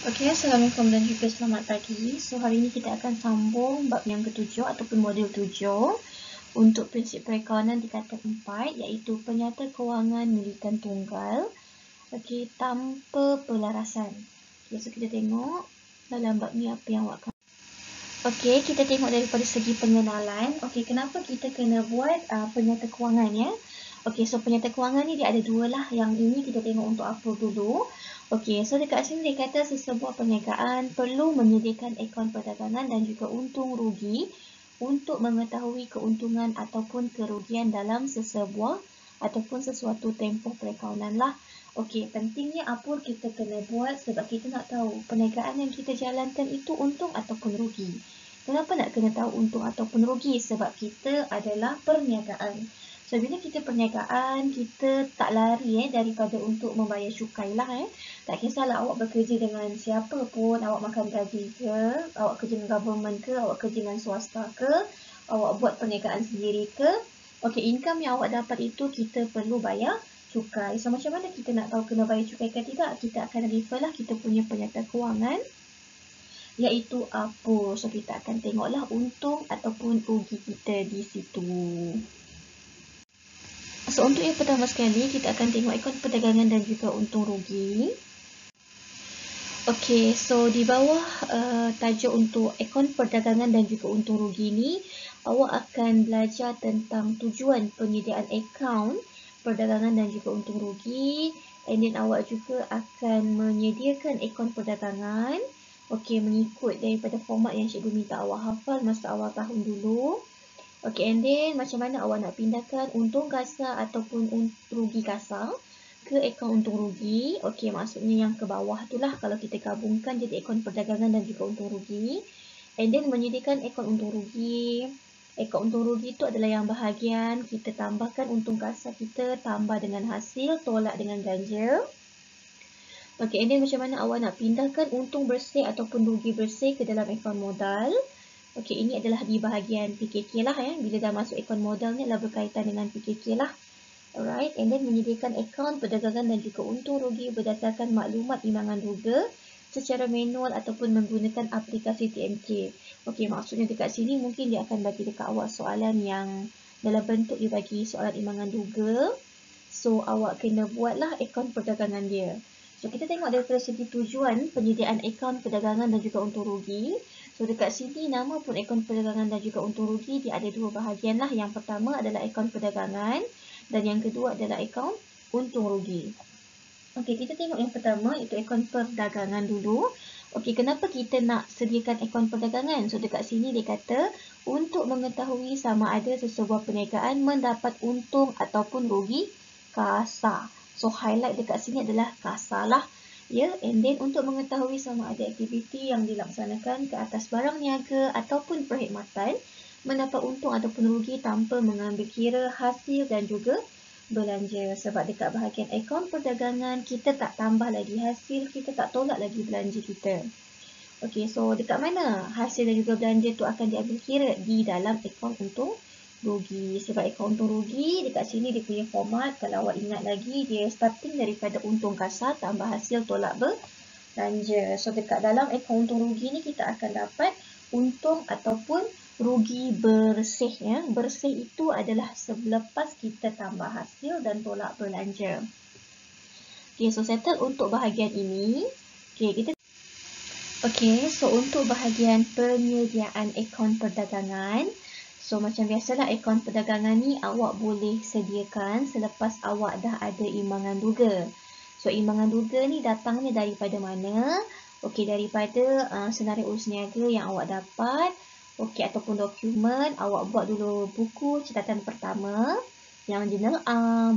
Okey, Assalamualaikum dan juga selamat pagi. So, hari ini kita akan sambung bab yang ketujuh ataupun modul 7 untuk prinsip perakaunan di kata 4, iaitu penyata kewangan milikan tunggal. Okey, tanpa pelarasan. Okay, so kita tengok dalam bab ni apa yang awak. Okey, kita tengok daripada segi pengenalan. Okey, kenapa kita kena buat penyata kewangan ya? Okey, so penyata kewangan ni dia ada dua lah. Yang ini kita tengok untuk apa dulu. Okey, so dekat sini dia kata sesebuah perniagaan perlu menyediakan akaun perdagangan dan juga untung rugi untuk mengetahui keuntungan ataupun kerugian dalam sesebuah ataupun sesuatu tempoh perakaunan lah. Okey, pentingnya apa kita kena buat sebab kita nak tahu perniagaan yang kita jalankan itu untung ataupun rugi. Kenapa nak kena tahu untung ataupun rugi? Sebab kita adalah perniagaan. So, bila kita perniagaan, kita tak lari daripada untuk membayar cukai lah. Tak kisahlah awak bekerja dengan siapa pun, awak makan gaji ke, awak kerja dengan government ke, awak kerja dengan swasta ke, awak buat perniagaan sendiri ke. Okey, income yang awak dapat itu kita perlu bayar cukai. So, macam mana kita nak tahu kena bayar cukai ke tidak? Kita akan refer lah kita punya penyata kewangan, iaitu apa. So, kita akan tengoklah untung ataupun rugi kita di situ. So, untuk yang pertama sekali, kita akan tengok akaun perdagangan dan juga untung rugi. Okey, so di bawah tajuk untuk akaun perdagangan dan juga untung rugi ni, awak akan belajar tentang tujuan penyediaan akaun perdagangan dan juga untung rugi. And then awak juga akan menyediakan akaun perdagangan. Okey, mengikut daripada format yang cikgu minta awak hafal masa awal tahun dulu. Okey, and then macam mana awak nak pindahkan untung kasar ataupun rugi kasar ke akaun untung rugi. Okey, maksudnya yang ke bawah tu lah kalau kita gabungkan jadi akaun perdagangan dan juga untung rugi. And then menyediakan akaun untung rugi. Akaun untung rugi tu adalah yang bahagian kita tambahkan untung kasar kita tambah dengan hasil tolak dengan ganja. Okey, and then macam mana awak nak pindahkan untung bersih ataupun rugi bersih ke dalam akaun modal. Okey, ini adalah di bahagian PKK lah ya. Bila dah masuk akaun modal ni adalah berkaitan dengan PKK lah. Alright, and then menyediakan akaun perdagangan dan juga untung rugi berdasarkan maklumat imbangan duga secara manual ataupun menggunakan aplikasi TMK. Okey, maksudnya dekat sini mungkin dia akan bagi dekat awak soalan yang dalam bentuk dia bagi soalan imbangan duga. So, awak kena buatlah akaun perdagangan dia. So, kita tengok daripada segi tujuan penyediaan akaun perdagangan dan juga untung rugi. So, dekat sini nama pun akaun perdagangan dan juga untung rugi dia ada dua bahagian lah. Yang pertama adalah akaun perdagangan dan yang kedua adalah akaun untung rugi. Okey, kita tengok yang pertama iaitu akaun perdagangan dulu. Okey, kenapa kita nak sediakan akaun perdagangan? So, dekat sini dia kata untuk mengetahui sama ada sesebuah perniagaan mendapat untung ataupun rugi kasar. So, highlight dekat sini adalah kasar lah. Ya, and then untuk mengetahui sama ada aktiviti yang dilaksanakan ke atas barang niaga ataupun perkhidmatan mendapat untung ataupun rugi tanpa mengambil kira hasil dan juga belanja. Sebab dekat bahagian akaun perdagangan kita tak tambah lagi hasil, kita tak tolak lagi belanja kita. Okey, so dekat mana hasil dan juga belanja tu akan diambil kira? Di dalam akaun untung rugi. Sebab akaun untung rugi dekat sini dia punya format, kalau awak ingat lagi, dia starting daripada untung kasar tambah hasil tolak belanja. So dekat dalam akaun untung rugi ni kita akan dapat untung ataupun rugi bersih ya. Bersih itu adalah selepas kita tambah hasil dan tolak belanja. Okey, so settle untuk bahagian ini. Okey, so untuk bahagian penyediaan akaun perdagangan, so macam biasalah akaun perdagangan ni awak boleh sediakan selepas awak dah ada imbangan duga. So imbangan duga ni datangnya daripada mana? Okey, daripada senarai urus niaga yang awak dapat. Okey, ataupun dokumen, awak buat dulu buku catatan pertama, yang jurnal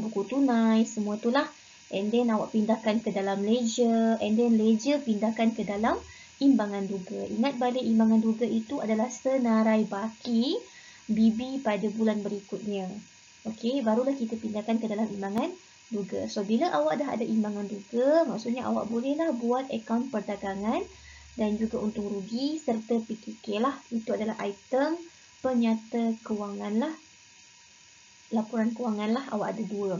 buku tunai, semua itulah. And then awak pindahkan ke dalam ledger, and then ledger pindahkan ke dalam imbangan duga. Ingat balik imbangan duga itu adalah senarai baki BB pada bulan berikutnya. Okey, barulah kita pindahkan ke dalam imbangan duga. So, bila awak dah ada imbangan duga, maksudnya awak bolehlah buat akaun perdagangan dan juga untung rugi serta PKK lah. Itu adalah item penyata kewangan lah. Laporan kewangan lah, awak ada dua.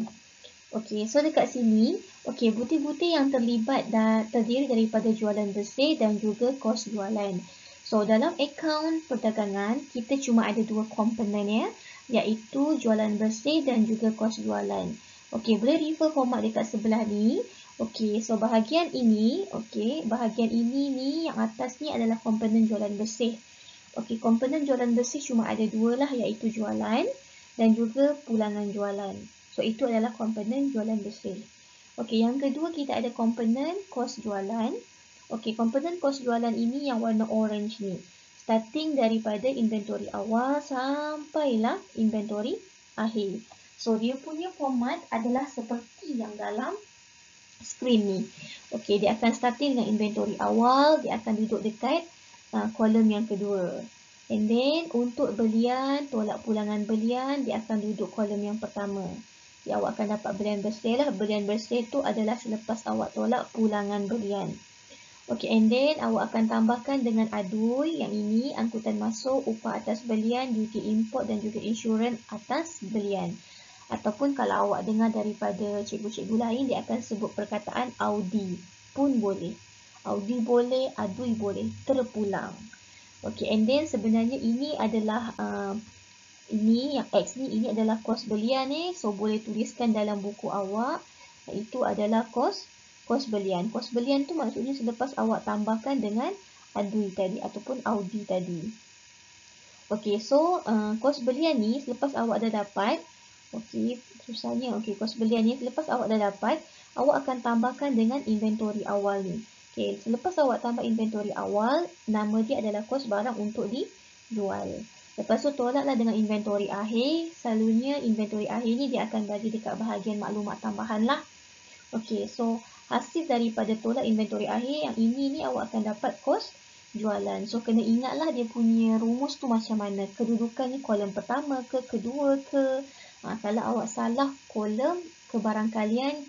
Okey, so dekat sini, okey, butir-butir yang terlibat terdiri daripada jualan bersih dan juga kos jualan. So, dalam akaun perdagangan, kita cuma ada dua komponen ya, iaitu jualan bersih dan juga kos jualan. Okey, boleh refer format dekat sebelah ni. Okey, so bahagian ini, bahagian ini ni yang atas ni adalah komponen jualan bersih. Okey, komponen jualan bersih cuma ada dua lah, iaitu jualan dan juga pulangan jualan. So, itu adalah komponen jualan bersih. Okey, yang kedua kita ada komponen kos jualan. Okey, komponen kos jualan ini yang warna orange ni. Starting daripada inventory awal sampailah inventory akhir. So, dia punya format adalah seperti yang dalam screen ni. Okey, dia akan starting dengan inventory awal, dia akan duduk dekat kolom yang kedua. And then, untuk belian, tolak pulangan belian, dia akan duduk kolom yang pertama. Jadi, awak akan dapat belian bersih lah. Belian bersih tu adalah selepas awak tolak pulangan belian. Okey, and then awak akan tambahkan dengan adui. Yang ini, angkutan masuk, upah atas belian, duty import dan juga insurans atas belian. Ataupun kalau awak dengar daripada cikgu-cikgu lain, dia akan sebut perkataan Audi pun boleh. Audi boleh, adui boleh, terpulang. Okey, and then sebenarnya ini adalah ini yang X ni, ini adalah kos belian ni. So, boleh tuliskan dalam buku awak. Itu adalah kos belian. Kos belian tu maksudnya selepas awak tambahkan dengan adui tadi ataupun Audi tadi. Okey, so kos belian ni selepas awak dah dapat, okey, susahnya. Okey, kos belian ni selepas awak dah dapat, awak akan tambahkan dengan inventory awal ni. Okey, selepas awak tambah inventory awal, nama dia adalah kos barang untuk dijual. Lepas tu tolaklah dengan inventory akhir. Selalunya inventory akhir ni dia akan bagi dekat bahagian maklumat tambahan lah. Okey, so hasil daripada tolak inventory akhir yang ini ni awak akan dapat kos jualan. So, kena ingatlah dia punya rumus tu macam mana. Kedudukan ni kolom pertama ke, kedua ke. Kalau awak salah kolom kebarangkalian,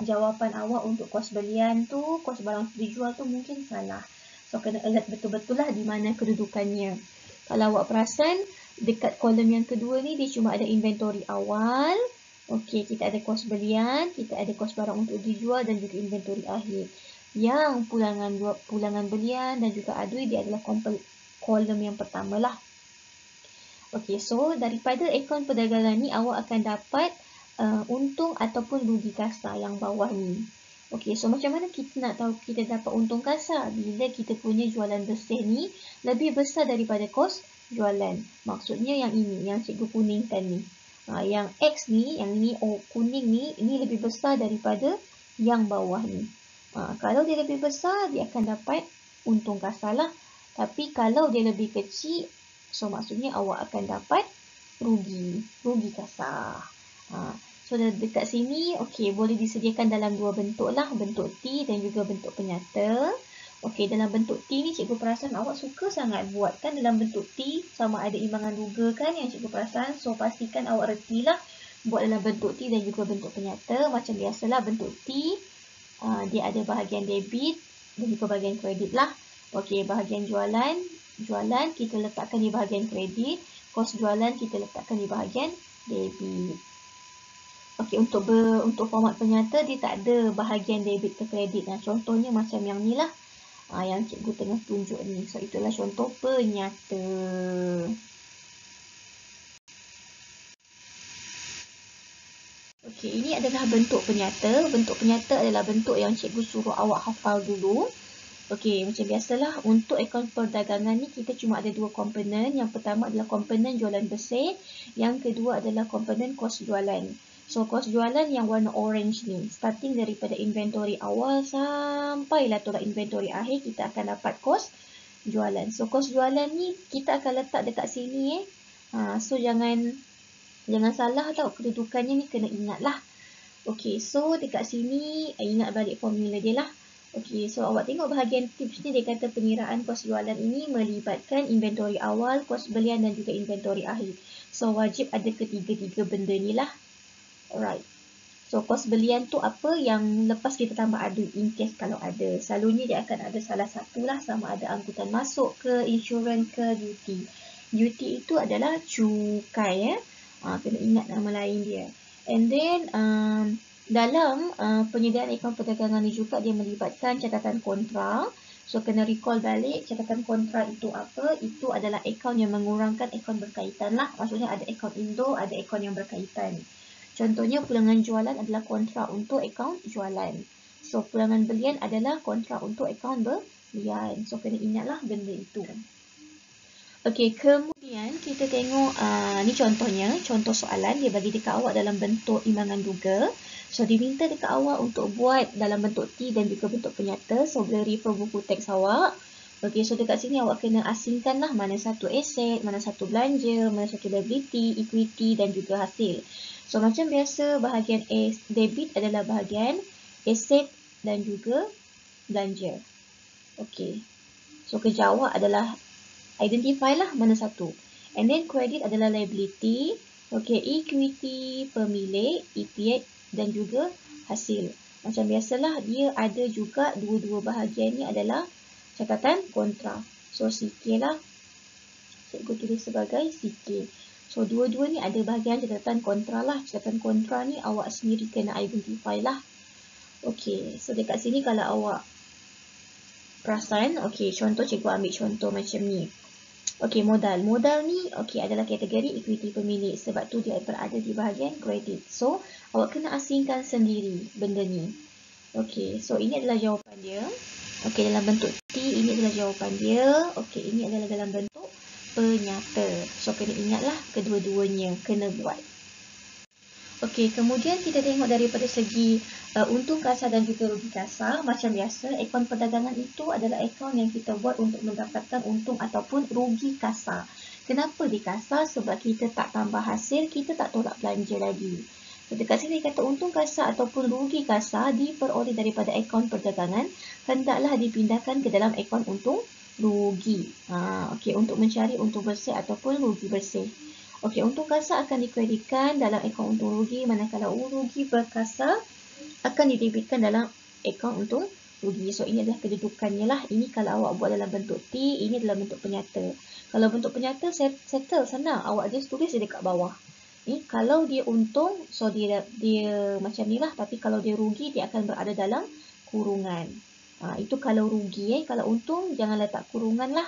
jawapan awak untuk kos belian tu, kos barang dijual tu mungkin salah. So, kena alert betul-betul lah di mana kedudukannya. Kalau awak perasan, dekat kolom yang kedua ni dia cuma ada inventory awal. Okey, kita ada kos belian, kita ada kos barang untuk dijual dan juga inventory akhir. Yang pulangan belian dan juga adui dia adalah kolom yang pertama lah. Okey, so daripada akaun perdagangan ni awak akan dapat untung ataupun rugi kasar yang bawah ni. Okey, so macam mana kita nak tahu kita dapat untung kasar? Bila kita punya jualan bersih ni lebih besar daripada kos jualan. Maksudnya yang ini, yang cikgu kuningkan ni. Yang X ni, yang ini kuning ni, ini lebih besar daripada yang bawah ni. Kalau dia lebih besar, dia akan dapat untung kasar lah. Tapi kalau dia lebih kecil, so maksudnya awak akan dapat rugi kasar. So, dekat sini, okey, boleh disediakan dalam dua bentuk lah. Bentuk T dan juga bentuk penyata. Okey, dalam bentuk T ni cikgu perasan awak suka sangat buat kan dalam bentuk T. Sama ada imbangan ruga kan yang cikgu perasan. So, pastikan awak retilah buat dalam bentuk T dan juga bentuk penyata. Macam biasalah bentuk T, dia ada bahagian debit dan juga bahagian kredit lah. Okey, bahagian jualan kita letakkan di bahagian kredit. Kos jualan kita letakkan di bahagian debit. Okey, untuk format penyata dia tak ada bahagian debit ke kredit. Contohnya macam yang ni lah. Yang cikgu tengah tunjuk ni. So, itulah contoh penyata. Okey, ini adalah bentuk penyata. Bentuk penyata adalah bentuk yang cikgu suruh awak hafal dulu. Okey, macam biasalah untuk akaun perdagangan ni kita cuma ada dua komponen. Yang pertama adalah komponen jualan bersih. Yang kedua adalah komponen kos jualan. So, kos jualan yang warna orange ni, starting daripada inventory awal sampailah tolak inventory akhir, kita akan dapat kos jualan. So, kos jualan ni kita akan letak dekat sini. So, jangan salah tau, kedudukannya ni kena ingat lah. Okey, so dekat sini ingat balik formula dia lah. Okey, so awak tengok bahagian tips ni, dia kata pengiraan kos jualan ini melibatkan inventory awal, kos belian dan juga inventory akhir. So, wajib ada ketiga-tiga benda ni lah. Alright. So, kos belian tu apa yang lepas kita tambah adui in case kalau ada. Selalunya dia akan ada salah satu lah, sama ada angkutan masuk ke, insurans ke, duty. Duty itu adalah cukai ya. Kena ingat nama lain dia. And then Dalam penyediaan akaun perdagangan ni juga dia melibatkan catatan kontra. So, kena recall balik catatan kontra itu apa. Itu adalah akaun yang mengurangkan akaun berkaitan lah. Maksudnya ada akaun Indo, ada akaun yang berkaitan. Contohnya, pulangan jualan adalah kontra untuk akaun jualan. So, pulangan belian adalah kontra untuk akaun belian. So, kena ingatlah benda itu. Okey, kemudian kita tengok ni contohnya, contoh soalan dia bagi dekat awak dalam bentuk imbangan duga. So, diminta dekat awak untuk buat dalam bentuk T dan juga bentuk penyata. So, boleh refer buku teks awak. Okey, so dekat sini awak kena asingkan lah mana satu aset, mana satu belanja, mana satu liability, equity dan juga hasil. So, macam biasa bahagian debit adalah bahagian aset dan juga belanja. Okey, so kerja awak adalah identify lah mana satu. And then credit adalah liability. Okay, equity pemilik, EPS dan juga hasil. Macam biasalah dia ada juga dua-dua bahagian ni adalah catatan kontra. So CK lah. Cikgu tulis sebagai CK. So dua-dua ni ada bahagian catatan kontra lah. Catatan kontra ni awak sendiri kena identify lah. Okay, so dekat sini kalau awak perasan, okay, contoh cikgu ambil contoh macam ni. Okey, modal. Modal ni adalah kategori equity pemilik sebab tu dia berada di bahagian kredit. So, awak kena asingkan sendiri benda ni. Okey, so ini adalah jawapan dia. Okey, dalam bentuk T ini adalah jawapan dia. Okey, ini adalah dalam bentuk penyata. So, kena ingatlah kedua-duanya kena buat. Okey, kemudian kita tengok daripada segi untung kasar dan juga rugi kasar. Macam biasa, akaun perdagangan itu adalah akaun yang kita buat untuk mendapatkan untung ataupun rugi kasar. Kenapa dia kasar? Sebab kita tak tambah hasil, kita tak tolak belanja lagi. So, dekat sini kata untung kasar ataupun rugi kasar diperoleh daripada akaun perdagangan, hendaklah dipindahkan ke dalam akaun untung rugi. Okey, untuk mencari untung bersih ataupun rugi bersih. Okey, untung kasar akan dikreditkan dalam akaun untung rugi, manakala rugi berkasar akan didebitkan dalam akaun untung rugi. So, ini adalah kedudukannya lah. Ini kalau awak buat dalam bentuk T, ini dalam bentuk penyata. Kalau bentuk penyata, settle, senang. Awak just tulis dia dekat bawah. Ni, kalau dia untung, so dia macam ni lah. Tapi kalau dia rugi, dia akan berada dalam kurungan. Itu kalau rugi. Kalau untung, jangan letak kurungan lah.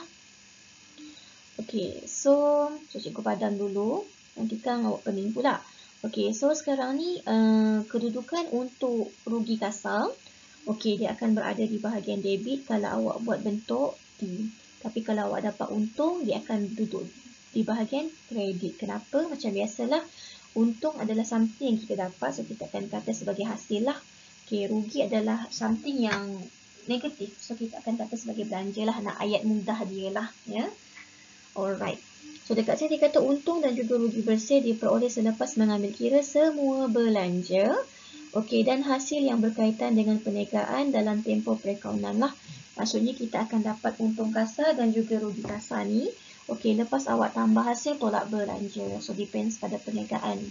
Okey, so cikgu padam dulu. Nanti kan awak pening pula. Okey, so sekarang ni kedudukan untuk rugi kasar. Okey, dia akan berada di bahagian debit kalau awak buat bentuk T. Tapi kalau awak dapat untung, dia akan duduk di bahagian kredit. Kenapa? Macam biasalah, untung adalah something yang kita dapat. So, kita akan kata sebagai hasil lah. Okey, rugi adalah something yang negatif. So, kita akan kata sebagai belanja lah. Nak ayat mudah dia lah. Ya. Alright. So, dekat sini dia kata untung dan juga rugi bersih diperoleh selepas mengambil kira semua belanja. Okey, dan hasil yang berkaitan dengan perniagaan dalam tempoh perakaunan lah. Maksudnya kita akan dapat untung kasar dan juga rugi kasar ni. Okey, lepas awak tambah hasil tolak belanja. So, depends pada perniagaan.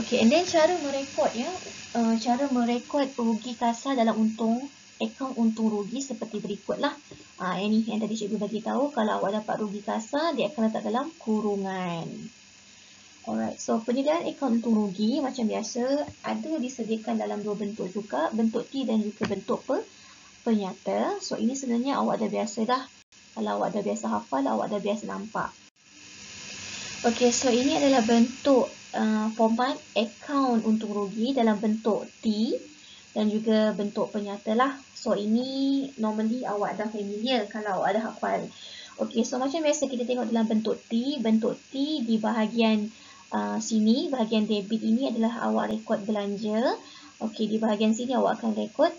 Okey, and then cara merekod ya. Cara merekod rugi kasar dalam akaun untung rugi seperti berikutlah. Ini yang tadi cikgu bagi tahu, kalau awak dapat rugi kasar, dia akan letak dalam kurungan. Alright, so penyediaan akaun untung rugi macam biasa ada disediakan dalam dua bentuk juga, bentuk T dan juga bentuk penyata. So ini sebenarnya awak dah biasa dah. Kalau awak dah biasa hafal, awak dah biasa nampak. Okey, so ini adalah bentuk format akaun untung rugi dalam bentuk T dan juga bentuk penyata lah. So, ini normally awak dah familiar kalau awak dah hafal. Okey, so macam biasa kita tengok dalam bentuk T. Bentuk T di bahagian sini, bahagian debit ini adalah awak rekod belanja. Okey, di bahagian sini awak akan rekod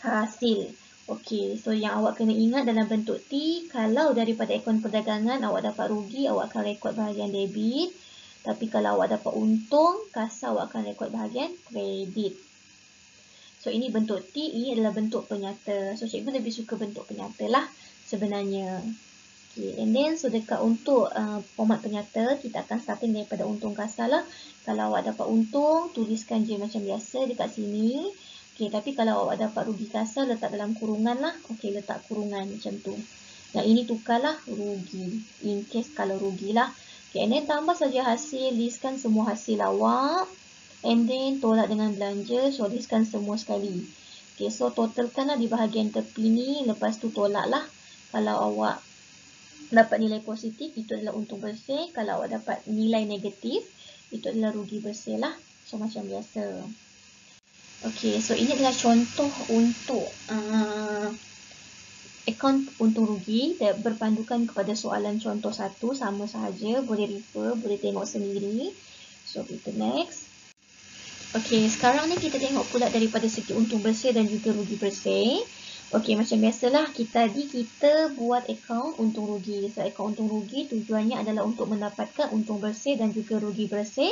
hasil. Okey, so yang awak kena ingat dalam bentuk T, kalau daripada akaun perdagangan awak dapat rugi, awak akan rekod bahagian debit. Tapi kalau awak dapat untung, kasar awak akan rekod bahagian kredit. So, ini bentuk T, ini adalah bentuk penyata. So, cikgu lebih suka bentuk penyata lah sebenarnya. Okay, and then, so dekat untuk format penyata, kita akan starting daripada untung kasar lah. Kalau awak dapat untung, tuliskan je macam biasa dekat sini. Okay, tapi kalau awak dapat rugi kasar, letak dalam kurungan lah. Okay, letak kurungan macam tu. Yang ini tukarlah rugi. In case kalau rugi lah. Okay, and then tambah saja hasil, listkan semua hasil awak. And then tolak dengan belanja, so listkan semua sekali. Okay, so totalkanlah di bahagian tepi ni, lepas tu tolak lah. Kalau awak dapat nilai positif, itu adalah untung bersih. Kalau awak dapat nilai negatif, itu adalah rugi bersih lah. So macam biasa. Okay, so ini adalah contoh untuk akaun untung rugi berpandukan kepada soalan contoh 1, sama sahaja, boleh refer, boleh tengok sendiri. So kita next. Okey, sekarang ni kita tengok pula daripada segi untung bersih dan juga rugi bersih. Okey, macam biasalah kita buat akaun untung rugi. So akaun untung rugi tujuannya adalah untuk mendapatkan untung bersih dan juga rugi bersih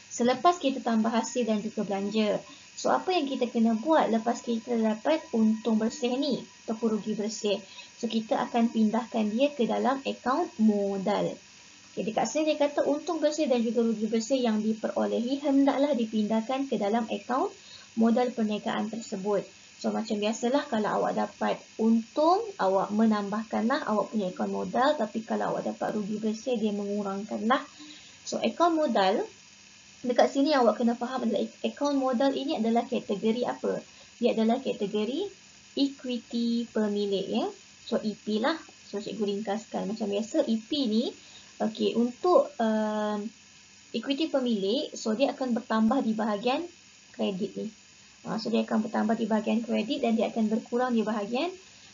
selepas kita tambah hasil dan juga belanja. So apa yang kita kena buat lepas kita dapat untung bersih ni ataupun rugi bersih? So kita akan pindahkan dia ke dalam akaun modal. Okay, dekat sini dia kata untung bersih dan juga rugi bersih yang diperolehi hendaklah dipindahkan ke dalam akaun modal perniagaan tersebut. So macam biasalah kalau awak dapat untung, awak menambahkanlah awak punya akaun modal, tapi kalau awak dapat rugi bersih, dia mengurangkanlah. So akaun modal, dekat sini awak kena faham adalah akaun modal ini adalah kategori apa? Dia adalah kategori equity pemilik ya. So EP lah. So cikgu ringkaskan macam biasa EP ni. Okey, untuk equity pemilik, so dia akan bertambah di bahagian kredit ni. So dia akan bertambah di bahagian kredit dan dia akan berkurang di bahagian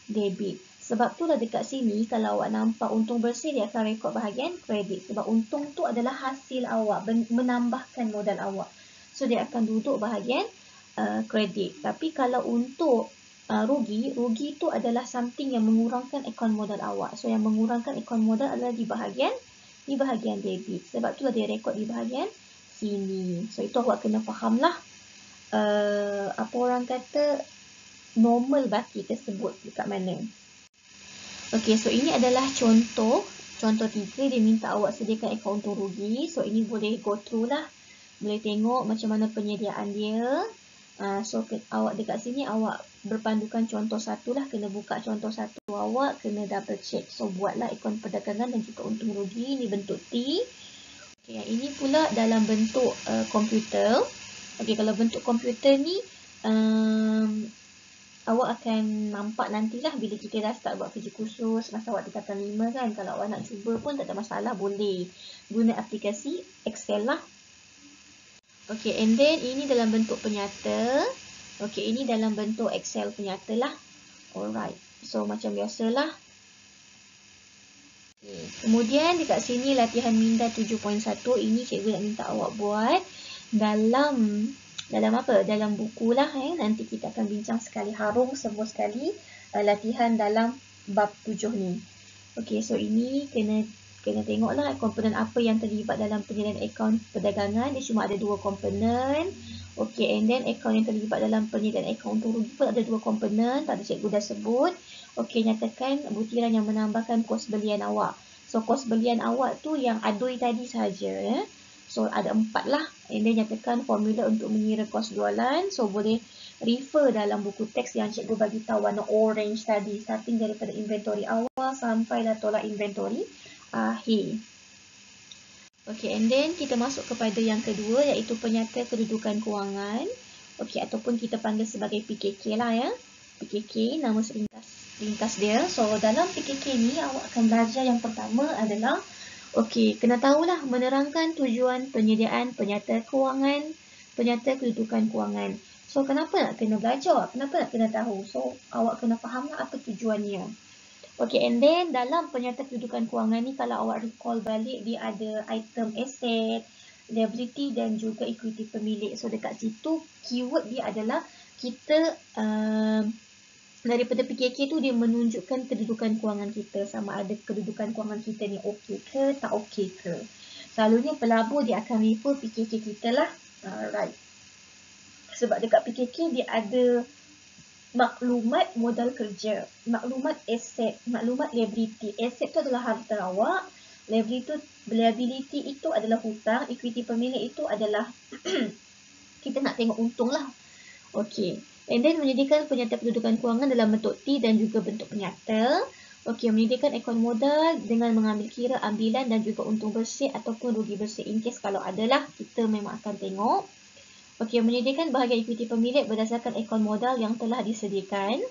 debit. Sebab itulah dekat sini kalau awak nampak untung bersih, dia akan rekod bahagian kredit. Sebab untung tu adalah hasil awak, menambahkan modal awak. So dia akan duduk bahagian kredit. Tapi kalau untuk rugi tu adalah something yang mengurangkan akaun modal awak. So yang mengurangkan akaun modal adalah di bahagian debit. Sebab itulah dia rekod di bahagian sini. So itu awak kena faham lah. Apa orang kata normal baki tersebut dekat mana. Okey, so ini adalah contoh 3. Dia minta awak sediakan akaun untung rugi. So ini boleh go through lah. Boleh tengok macam mana penyediaan dia. So awak dekat sini awak berpandukan contoh 1 lah, kena buka contoh 1 awak, kena double check. So buatlah akaun perdagangan dan juga untung rugi, ni bentuk T. Okay, yang ini pula dalam bentuk komputer. Okay, kalau bentuk komputer ni awak akan nampak nantilah bila kita dah start buat kerja khusus masa awak tingkatan 5 kan. Kalau awak nak cuba pun tak ada masalah, boleh guna aplikasi Excel lah. Okey, and then ini dalam bentuk penyata. Okey, ini dalam bentuk Excel penyata lah. Alright. So, macam biasalah. Okay. Kemudian, dekat sini latihan minda 7.1. Ini cikgu nak minta awak buat dalam apa? Dalam buku lah. Nanti kita akan bincang sekali harum semua sekali latihan dalam bab 7 ni. Okey, so ini kena tengoklah komponen apa yang terlibat dalam penyediaan akaun perdagangan. Dia cuma ada 2 komponen. Okey, and then akaun yang terlibat dalam penyediaan akaun untung rugi pun ada 2 komponen. Tadi cikgu dah sebut. Okey, nyatakan butiran yang menambahkan kos belian awak. So, kos belian awak tu yang adui tadi sahaja. Ya. So, ada 4 lah. And then nyatakan formula untuk mengira kos jualan. So, boleh refer dalam buku teks yang cikgu bagi tahu warna orange tadi. Starting daripada inventory awal sampailah tolak inventory akhir. Okey, and then kita masuk kepada yang kedua iaitu penyata kedudukan kewangan. Okey, ataupun kita panggil sebagai PKK lah ya. PKK, nama ringkas dia. So, dalam PKK ni awak akan belajar yang pertama adalah okey, kena tahulah menerangkan tujuan penyediaan penyata kewangan, penyata kedudukan kewangan. So, kenapa nak kena belajar? Kenapa nak kena tahu? So, awak kena fahamlah apa tujuannya. Okay, and then dalam penyata kedudukan kewangan ni kalau awak recall balik dia ada item aset, liability dan juga equity pemilik. So dekat situ keyword dia adalah kita daripada PKK tu dia menunjukkan kedudukan kewangan kita, sama ada kedudukan kewangan kita ni okey ke tak okey ke. Selalunya pelabur dia akan refer PKK kita lah. Alright. Sebab dekat PKK dia ada maklumat modal kerja, maklumat aset, maklumat liability. Aset tu adalah harta awak, liability itu adalah hutang, equity pemilik itu adalah kita nak tengok untung lah. Okey. And then menyediakan penyata kedudukan kewangan dalam bentuk T dan juga bentuk penyata. Okey, menyediakan akaun modal dengan mengambil kira ambilan dan juga untung bersih ataupun rugi bersih. In case kalau adalah, kita memang akan tengok. Okey, menyediakan bahagian ekuiti pemilik berdasarkan akaun modal yang telah disediakan.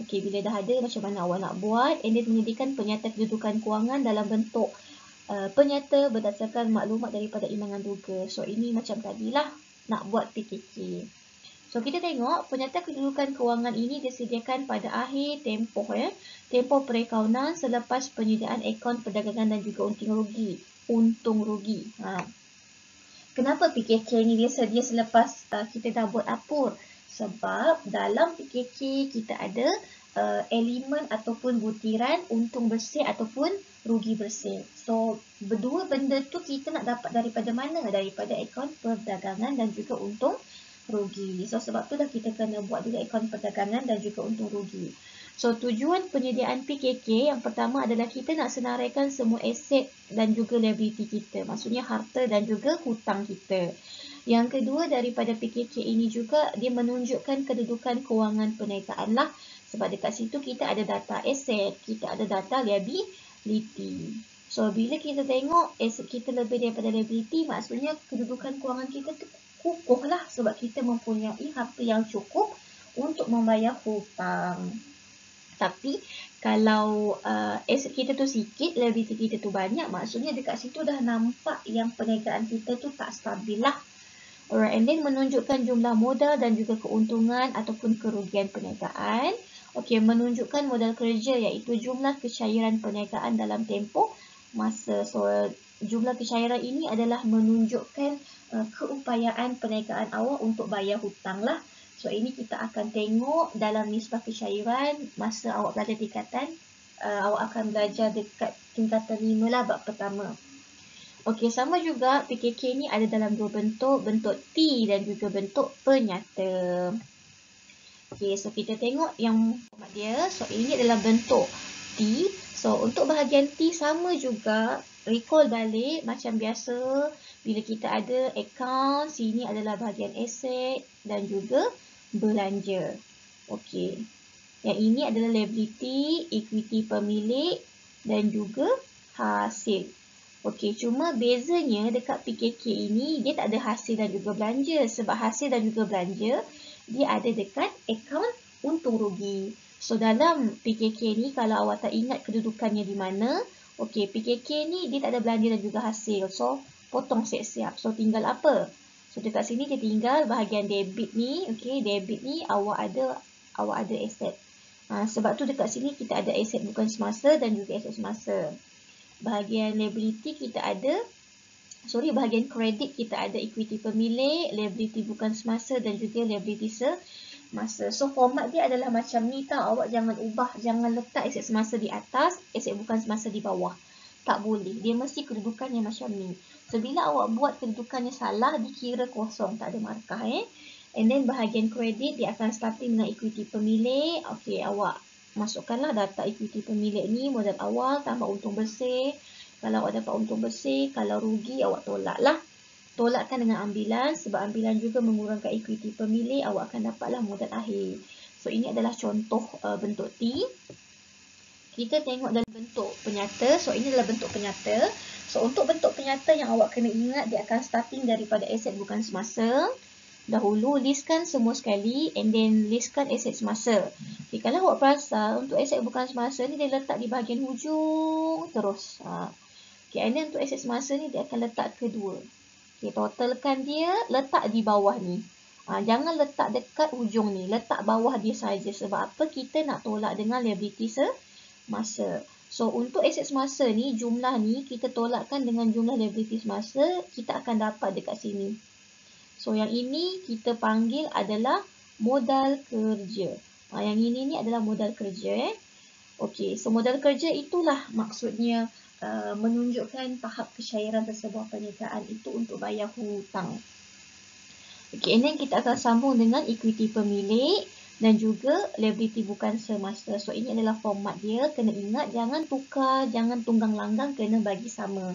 Okey, bila dah ada, macam mana awak nak buat. And then menyediakan penyata kedudukan kewangan dalam bentuk penyata berdasarkan maklumat daripada imbangan duga. So, ini macam tadilah nak buat PKK. So, kita tengok penyata kedudukan kewangan ini disediakan pada akhir tempoh tempoh perakaunan selepas penyediaan akaun perdagangan dan juga untung rugi. Kenapa PKK ni dia sedia selepas kita dah buat apur? Sebab dalam PKK kita ada elemen ataupun butiran untung bersih ataupun rugi bersih. So, berdua benda tu kita nak dapat daripada mana? Daripada akaun perdagangan dan juga untung rugi. So, sebab tu dah kita kena buat dulu akaun perdagangan dan juga untung rugi. So, tujuan penyediaan PKK yang pertama adalah kita nak senaraikan semua aset dan juga liability kita. Maksudnya harta dan juga hutang kita. Yang kedua daripada PKK ini juga dia menunjukkan kedudukan kewangan perniagaan lah. Sebab dekat situ kita ada data aset, kita ada data liability. So, bila kita tengok aset kita lebih daripada liability, maksudnya kedudukan kewangan kita tu kukuh lah sebab kita mempunyai harta yang cukup untuk membayar hutang. Tapi kalau aset kita tu sikit, liability kita tu banyak, maksudnya dekat situ dah nampak yang perniagaan kita tu tak stabil lah. Alright, and then menunjukkan jumlah modal dan juga keuntungan ataupun kerugian perniagaan. Okey, menunjukkan modal kerja iaitu jumlah kecairan perniagaan dalam tempoh masa. So, jumlah kecairan ini adalah menunjukkan keupayaan perniagaan awak untuk bayar hutang lah. So, ini kita akan tengok dalam nisbah kecairan masa awak belajar tingkatan. Awak akan belajar dekat tingkatan 5 lah bab pertama. Okey, sama juga PKK ni ada dalam dua bentuk. Bentuk T dan juga bentuk penyata. Okey, so kita tengok yang format dia. So, ini adalah bentuk T. So, untuk bahagian T sama juga. Recall balik macam biasa. Bila kita ada account, sini adalah bahagian aset dan juga belanja. Okey. Yang ini adalah liability, equity pemilik dan juga hasil. Okey, cuma bezanya dekat PKK ini dia tak ada hasil dan juga belanja. Sebab hasil dan juga belanja dia ada dekat akaun untung rugi. So, dalam PKK ni kalau awak tak ingat kedudukannya di mana, okey, PKK ni dia tak ada belanja dan juga hasil. So, potong siap-siap. So, tinggal apa? So, dekat sini dia tinggal bahagian debit ni. Okey, debit ni awak ada aset. Sebab tu dekat sini kita ada aset bukan semasa dan juga aset semasa. Bahagian liability kita ada, bahagian kredit kita ada equity pemilik, liability bukan semasa dan juga liability semasa. So, format dia adalah macam ni tau. Awak jangan ubah, jangan letak aset semasa di atas, aset bukan semasa di bawah. Tak boleh. Dia mesti kedudukannya macam ni. So, bila awak buat kedudukannya salah, dikira kosong, tak ada markah. And then bahagian kredit, dia akan starting dengan equity pemilik. Okey, awak masukkanlah data equity pemilik ni, modal awal tambah untung bersih. Kalau awak dapat untung bersih, kalau rugi, awak tolak lah. Tolakkan dengan ambilan, sebab ambilan juga mengurangkan equity pemilik, awak akan dapatlah modal akhir. So, ini adalah contoh bentuk T. Kita tengok dalam bentuk penyata. So, ini adalah bentuk penyata. So, untuk bentuk penyata yang awak kena ingat, dia akan starting daripada aset bukan semasa. Dahulu listkan semua sekali and then listkan aset semasa. Okay, kalau awak perasan untuk aset bukan semasa ni dia letak di bahagian hujung terus. Okay, and then untuk aset semasa ni dia akan letak kedua. Okay, totalkan dia letak di bawah ni. Jangan letak dekat hujung ni, letak bawah dia saja. Sebab apa? Kita nak tolak dengan liability semasa. So, untuk aset semasa ni, jumlah ni kita tolakkan dengan jumlah liability semasa, kita akan dapat dekat sini. So, yang ini kita panggil adalah modal kerja. Yang ini ni adalah modal kerja. Okey, so modal kerja itulah maksudnya menunjukkan tahap kecairan sesebuah perniagaan itu untuk bayar hutang. Okey, and then kita akan sambung dengan equity pemilik dan juga liability bukan semasa. So, ini adalah format dia. Kena ingat, jangan tukar, jangan tunggang langgang, kena bagi sama.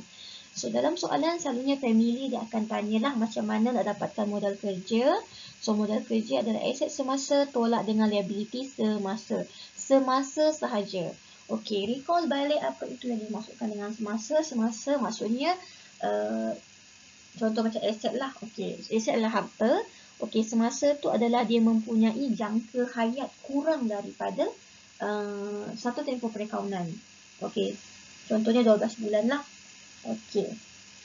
So, dalam soalan selalunya family dia akan tanyalah macam mana nak dapatkan modal kerja. So, modal kerja adalah aset semasa tolak dengan liability semasa. Semasa sahaja. Okey, recall balik apa itu yang dimasukkan dengan semasa. Semasa maksudnya contoh macam aset lah. Okey, aset adalah harta. Okey, semasa tu adalah dia mempunyai jangka hayat kurang daripada satu tempoh perakaunan. Okey, contohnya 12 bulan lah. Okey.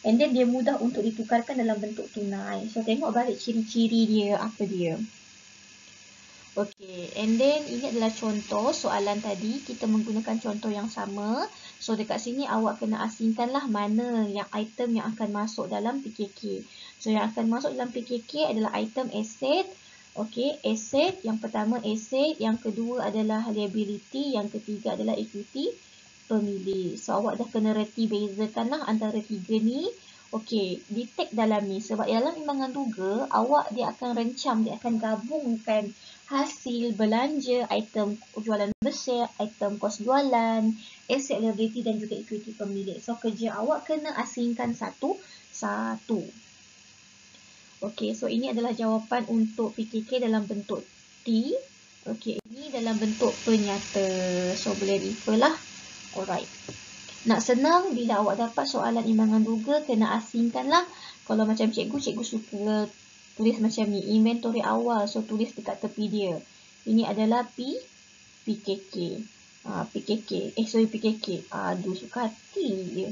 And then dia mudah untuk ditukarkan dalam bentuk tunai. So tengok balik ciri-ciri dia, apa dia. Okey, and then ini adalah contoh soalan tadi. Kita menggunakan contoh yang sama. So dekat sini awak kena asingkanlah mana yang item yang akan masuk dalam PKK. So yang akan masuk dalam PKK adalah item aset. Okey, aset. Yang pertama aset, yang kedua adalah liability, yang ketiga adalah equity pemilik. So awak dah kena reti bezakanlah antara tiga ni. Okey, detect dalam ni sebab dalam imbangan duga awak dia akan rencam, dia akan gabungkan hasil belanja, item jualan besar, item kos jualan, aset liability dan juga equity pemilik. So kerja awak kena asingkan satu-satu. Okey, so ini adalah jawapan untuk PKK dalam bentuk T. Okey, ini dalam bentuk penyata. So boleh refer lah. Alright. Nak senang, bila awak dapat soalan imbangan duga, kena asingkanlah. Kalau macam cikgu suka tulis macam ni, inventory awal. So tulis dekat tepi dia. Ini adalah PKK. PKK. Aduh, suka hati je.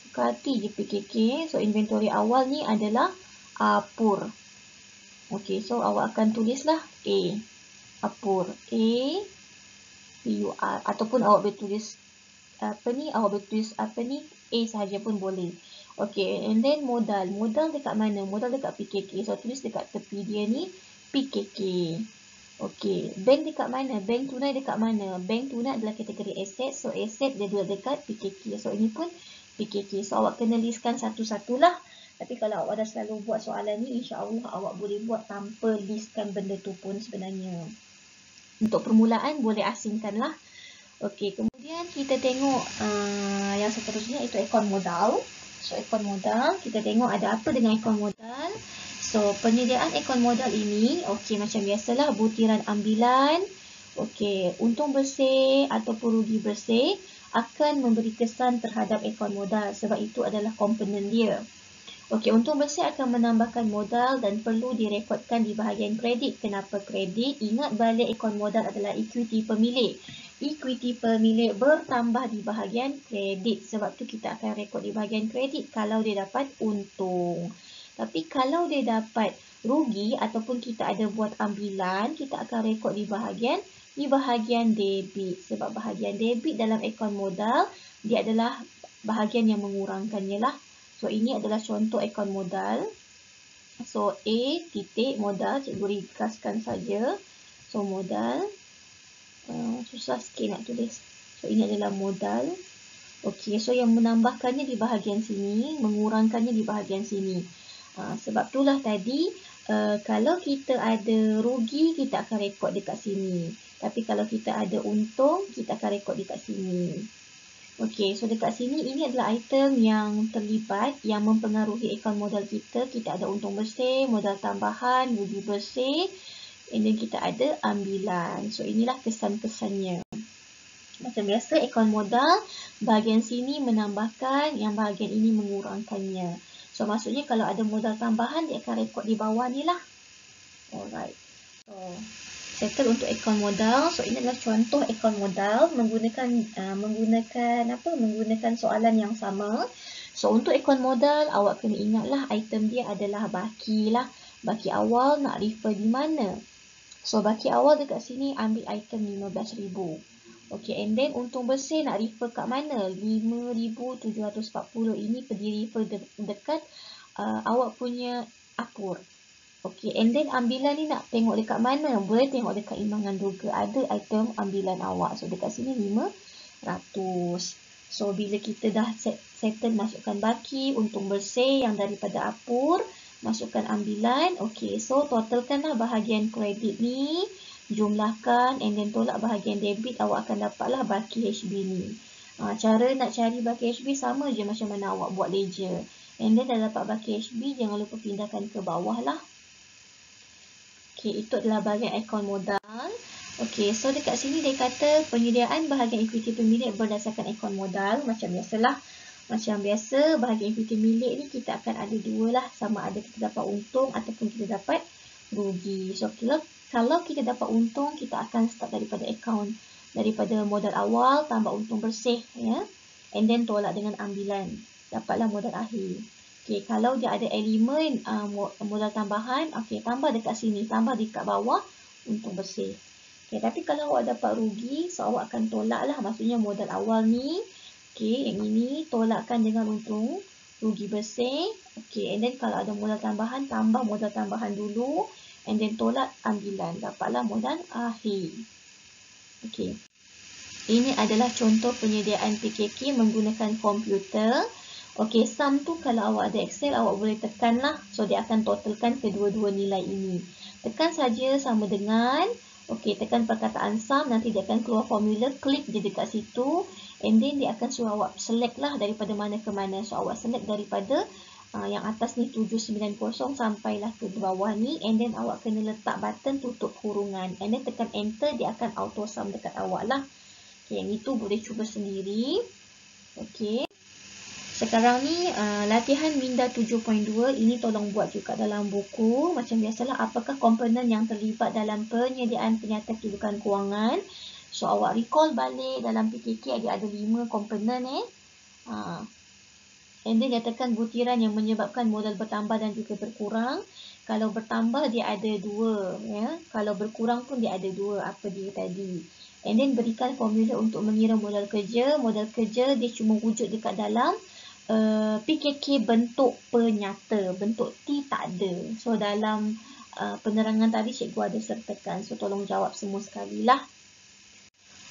Suka hati je PKK. So inventory awal ni adalah Apur. Okey, so awak akan tulislah A. Apur. A. PUR. Ataupun awak boleh tulis awak boleh tulis A sahaja pun boleh. Okey, and then modal. Modal dekat mana? Modal dekat PKK. So tulis dekat tepi dia ni PKK. Okey, bank dekat mana? Bank tunai dekat mana? Bank tunai adalah kategori aset. So aset dia duduk dekat PKK. So ini pun PKK. So awak kena listkan satu-satulah. Tapi kalau awak dah selalu buat soalan ni, insya-Allah awak boleh buat tanpa listkan benda tu pun sebenarnya. Untuk permulaan boleh asingkanlah. Okey, kemudian kita tengok yang seterusnya, itu akaun modal. So akaun modal, kita tengok ada apa dengan akaun modal. So penyediaan akaun modal ini, okey, macam biasalah butiran ambilan. Okey, untung bersih ataupun rugi bersih akan memberi kesan terhadap akaun modal sebab itu adalah komponen dia. Okey, untung bersih akan menambahkan modal dan perlu direkodkan di bahagian kredit. Kenapa kredit? Ingat balik akaun modal adalah equity pemilik. Equity pemilik bertambah di bahagian kredit. Sebab tu kita akan rekod di bahagian kredit kalau dia dapat untung. Tapi kalau dia dapat rugi ataupun kita ada buat ambilan, kita akan rekod di bahagian debit. Sebab bahagian debit dalam akaun modal, dia adalah bahagian yang mengurangkannya lah. So, ini adalah contoh akaun modal. So, A titik modal. Cikgu ringkaskan saja. So, modal. Susah sikit nak tulis. So, ini adalah modal. Okey, so yang menambahkannya di bahagian sini, mengurangkannya di bahagian sini. Sebab itulah tadi, kalau kita ada rugi, kita akan rekod dekat sini. Tapi kalau kita ada untung, kita akan rekod dekat sini. Okey, so dekat sini ini adalah item yang terlibat yang mempengaruhi akaun modal kita. Kita ada untung bersih, modal tambahan, rugi bersih, and then kita ada ambilan. So inilah kesan-kesannya. Macam biasa akaun modal, bahagian sini menambahkan, yang bahagian ini mengurangkannya. So maksudnya kalau ada modal tambahan, dia akan rekod di bawah ni lah. Alright. So settle untuk akaun modal. So ini adalah contoh akaun modal menggunakan soalan yang sama. So untuk akaun modal awak kena ingatlah item dia adalah baki lah. Baki awal nak refer di mana? So baki awal dekat sini ambil item 15,000. Okey, and then untung bersih nak refer kat mana? 5,740. Ini pergi refer dekat awak punya Apur. Okey, and then ambilan ni nak tengok dekat mana? Boleh tengok dekat imbangan duga. Ada item ambilan awak. So, dekat sini 500. So, bila kita dah settle masukkan baki, untung bersih yang daripada Apur, masukkan ambilan. Okey, so totalkanlah bahagian kredit ni, jumlahkan, and then tolak bahagian debit, awak akan dapatlah baki HB ni. Cara nak cari baki HB sama je macam mana awak buat ledger. And then dah dapat baki HB, jangan lupa pindahkan ke bawah lah. Okey, itu adalah bahagian akaun modal. Okey, so dekat sini dia kata penyediaan bahagian equity pemilik berdasarkan akaun modal. Macam biasalah. Macam biasa, bahagian equity milik ni kita akan ada dua lah. Sama ada kita dapat untung ataupun kita dapat rugi. So kalau kita dapat untung, kita akan start daripada akaun, daripada modal awal tambah untung bersih, ya. And then tolak dengan ambilan, dapatlah modal akhir. Okey, kalau dia ada elemen modal tambahan, okey, tambah dekat sini, tambah dekat bawah untung bersih. Okey, tapi kalau awak dapat rugi, so awak akan tolak lah, maksudnya modal awal ni, okey, yang ini tolakkan dengan untung rugi bersih. Okey, and then kalau ada modal tambahan, tambah modal tambahan dulu, and then tolak ambilan, dapatlah modal akhir. Okey. Ini adalah contoh penyediaan PKK menggunakan komputer. Okey, sum tu kalau awak ada Excel, awak boleh tekan lah. So, dia akan totalkan kedua-dua nilai ini. Tekan saja sama dengan, okey, tekan perkataan sum, nanti dia akan keluar formula, klik je dekat situ, and then dia akan suruh awak select lah daripada mana ke mana. So, awak select daripada yang atas ni 790 sampailah ke bawah ni, and then awak kena letak button tutup kurungan, and then tekan enter, dia akan auto sum dekat awak lah. Okay, yang itu boleh cuba sendiri. Okey. Sekarang ni latihan minda 7.2 ini tolong buat juga dalam buku. Macam biasalah, apakah komponen yang terlibat dalam penyediaan penyata kedudukan kewangan. So awak recall balik dalam PKK ada 5 komponen And then nyatakan butiran yang menyebabkan modal bertambah dan juga berkurang. Kalau bertambah dia ada 2, ya. Kalau berkurang pun dia ada 2, apa dia tadi. And then berikan formula untuk mengira modal kerja. Modal kerja dia cuma wujud dekat dalam PKK bentuk penyata. Bentuk T tak ada. So dalam penerangan tadi cikgu ada sertakan. So tolong jawab semua sekali lah.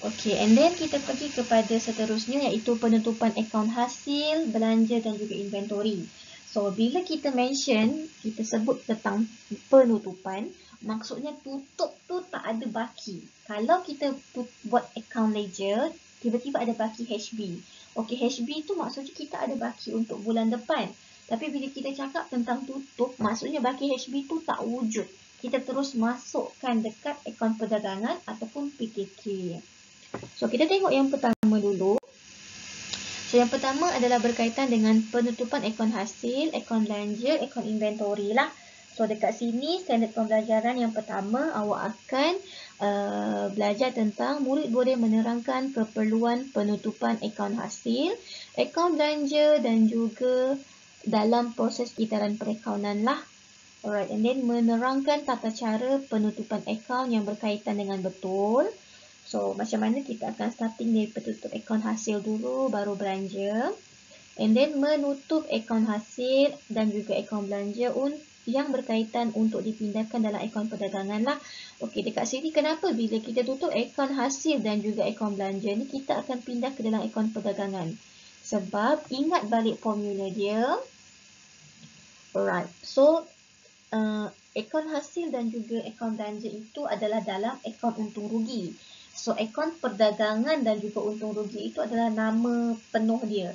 Okey, and then kita pergi kepada seterusnya, iaitu penutupan akaun hasil, belanja dan juga inventory. So bila kita mention, kita sebut tentang penutupan, maksudnya tutup tu tak ada baki. Kalau kita buat account ledger, tiba-tiba ada baki HB. Okey, HB tu maksudnya kita ada baki untuk bulan depan. Tapi bila kita cakap tentang tutup, maksudnya baki HB tu tak wujud. Kita terus masukkan dekat akaun perdagangan ataupun PKK. So, kita tengok yang pertama dulu. So, yang pertama adalah berkaitan dengan penutupan akaun hasil, akaun belanja, akaun inventory lah. So, dekat sini standard pembelajaran yang pertama, awak akan belajar tentang murid boleh menerangkan keperluan penutupan akaun hasil, akaun belanja dan juga dalam proses kitaran perakaunan lah. Alright, and then menerangkan tata cara penutupan akaun yang berkaitan dengan betul. So, macam mana kita akan starting dari penutup akaun hasil dulu, baru belanja. And then menutup akaun hasil dan juga akaun belanja yang berkaitan untuk dipindahkan dalam akaun perdagangan lah. Okey, dekat sini kenapa bila kita tutup akaun hasil dan juga akaun belanja ni, kita akan pindah ke dalam akaun perdagangan. Sebab ingat balik formula dia. Alright, so akaun hasil dan juga akaun belanja itu adalah dalam akaun untung rugi. So, akaun perdagangan dan juga untung rugi itu adalah nama penuh dia.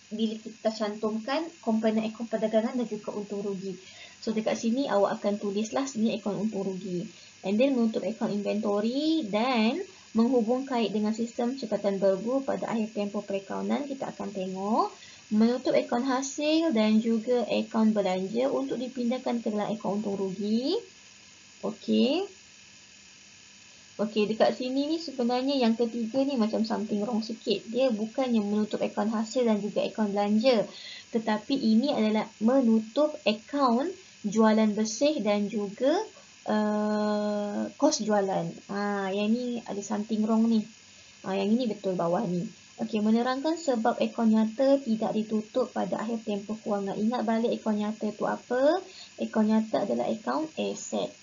Bila kita cantumkan komponen akaun perdagangan dan juga untung rugi. So, dekat sini awak akan tulislah sini akaun untung rugi. And then menutup akaun inventory dan menghubung kait dengan sistem catatan bergu pada akhir tempoh perakaunan. Kita akan tengok menutup akaun hasil dan juga akaun belanja untuk dipindahkan ke dalam akaun untung rugi. Okey. Okey, dekat sini ni sebenarnya yang ketiga ni macam something wrong sikit. Dia bukannya menutup akaun hasil dan juga akaun belanja. Tetapi ini adalah menutup akaun jualan bersih dan juga kos jualan. Yang ni ada something wrong ni. Yang ini betul bawah ni. Okey, menerangkan sebab akaun nyata tidak ditutup pada akhir tempoh kewangan. Ingat balik akaun nyata tu apa? Akaun nyata adalah akaun aset.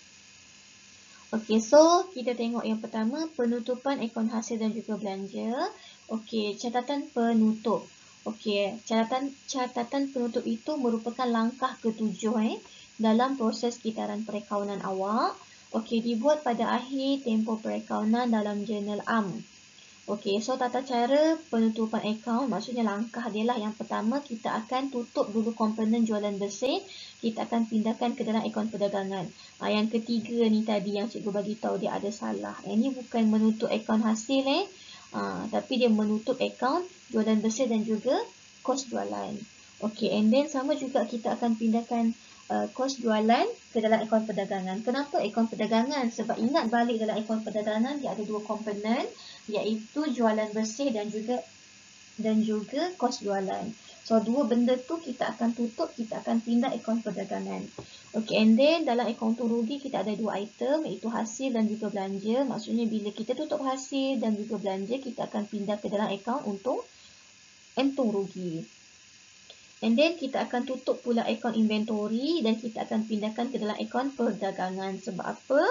Okey, so kita tengok yang pertama, penutupan akaun hasil dan juga belanja. Okey, catatan penutup. Okey, catatan penutup itu merupakan langkah ketujuh dalam proses kitaran perakaunan awak. Okey, dibuat pada akhir tempoh perakaunan dalam jurnal am. Okey, so tata cara penutupan akaun maksudnya langkah dia lah. Yang pertama, kita akan tutup dulu komponen jualan bersih. Kita akan pindahkan ke dalam akaun perdagangan. Yang ketiga ni tadi yang cikgu bagi tahu dia ada salah. Ini bukan menutup akaun hasil tapi dia menutup akaun jualan bersih dan juga kos jualan. Okey, and then sama juga kita akan pindahkan kos jualan ke dalam akaun perdagangan. Kenapa akaun perdagangan? Sebab ingat balik dalam akaun perdagangan dia ada dua komponen, iaitu jualan bersih dan juga kos jualan. So dua benda tu kita akan tutup, kita akan pindah akaun perdagangan. Okay, and then dalam akaun untung rugi kita ada dua item, iaitu hasil dan juga belanja. Maksudnya bila kita tutup hasil dan juga belanja, kita akan pindah ke dalam akaun untung rugi. And then kita akan tutup pula akaun inventory dan kita akan pindahkan ke dalam akaun perdagangan. Sebab apa?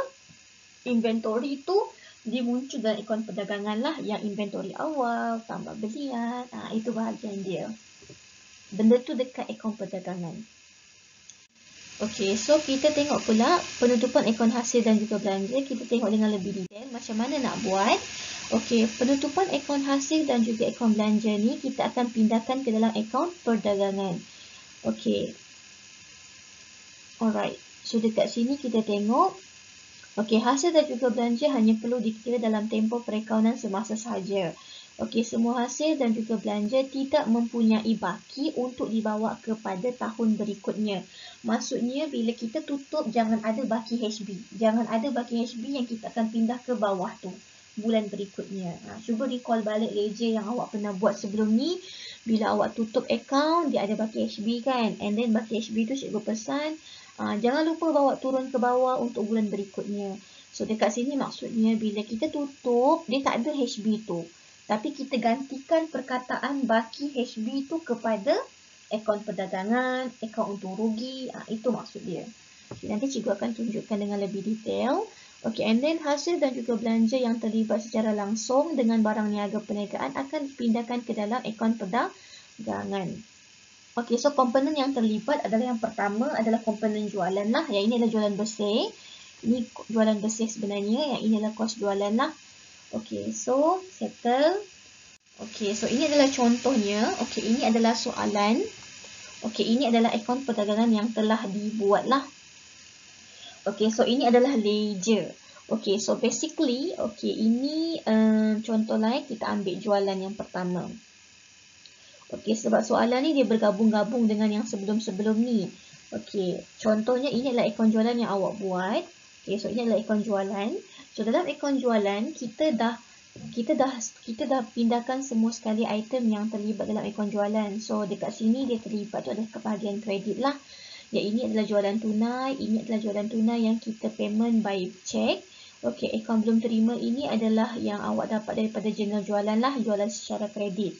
Inventory tu dia muncul dalam akaun perdagangan lah. Yang inventory awal, tambah belian. Itu bahagian dia. Benda tu dekat akaun perdagangan. Okay, so kita tengok pula penutupan akaun hasil dan juga belanja. Kita tengok dengan lebih detail macam mana nak buat. Okey, penutupan akaun hasil dan juga akaun belanja ni kita akan pindahkan ke dalam akaun perdagangan. Okey. Alright. So dekat sini kita tengok. Okey, hasil dan juga belanja hanya perlu dikira dalam tempoh perakaunan semasa sahaja. Okey, semua hasil dan juga belanja tidak mempunyai baki untuk dibawa kepada tahun berikutnya. Maksudnya bila kita tutup jangan ada baki HB. Jangan ada baki HB yang kita akan pindah ke bawah tu bulan berikutnya. Cuba recall balik ledger yang awak pernah buat sebelum ni. Bila awak tutup akaun, dia ada baki HB kan. And then baki HB tu cikgu pesan, jangan lupa bawa turun ke bawah untuk bulan berikutnya. So dekat sini maksudnya bila kita tutup, dia tak ada HB tu. Tapi kita gantikan perkataan baki HB tu kepada akaun perdagangan, akaun untung rugi. Itu maksud dia. Okay, nanti cikgu akan tunjukkan dengan lebih detail. Okay, and then hasil dan juga belanja yang terlibat secara langsung dengan barang niaga perniagaan akan dipindahkan ke dalam akaun perdagangan. Okay, so komponen yang terlibat adalah yang pertama adalah komponen jualan lah. Yang ini adalah jualan bersih. Ini jualan bersih sebenarnya. Yang ini adalah kos jualan lah. Okay, so settle. Okay, so ini adalah contohnya. Okay, ini adalah soalan. Okay, ini adalah akaun perdagangan yang telah dibuat lah. Okay, so ini adalah ledger. Okay, so basically, okay, ini contoh lain kita ambil jualan yang pertama. Okay, sebab soalan ni dia bergabung-gabung dengan yang sebelum-sebelum ni. Okay, contohnya ini adalah akaun jualan yang awak buat. Okay, so ini adalah akaun jualan. So dalam akaun jualan, kita dah pindahkan semua sekali item yang terlibat dalam akaun jualan. So dekat sini dia terlibat tu adalah kebahagian kredit lah. Ya, ini adalah jualan tunai. Ini adalah jualan tunai yang kita payment by check. Okey, akaun belum terima ini adalah yang awak dapat daripada jurnal jualan lah. Jualan secara kredit.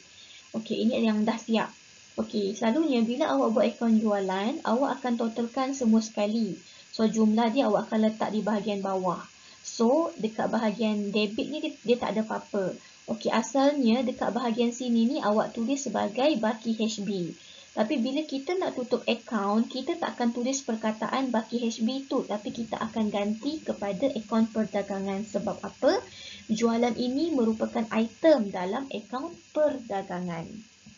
Okey, ini yang dah siap. Okey, selalunya bila awak buat akaun jualan, awak akan totalkan semua sekali. So, jumlah dia awak akan letak di bahagian bawah. So, dekat bahagian debit ni dia tak ada apa-apa. Okey, asalnya dekat bahagian sini ni awak tulis sebagai baki HB. Tapi bila kita nak tutup akaun, kita tak akan tulis perkataan baki HB tu. Tapi kita akan ganti kepada akaun perdagangan. Sebab apa? Jualan ini merupakan item dalam akaun perdagangan.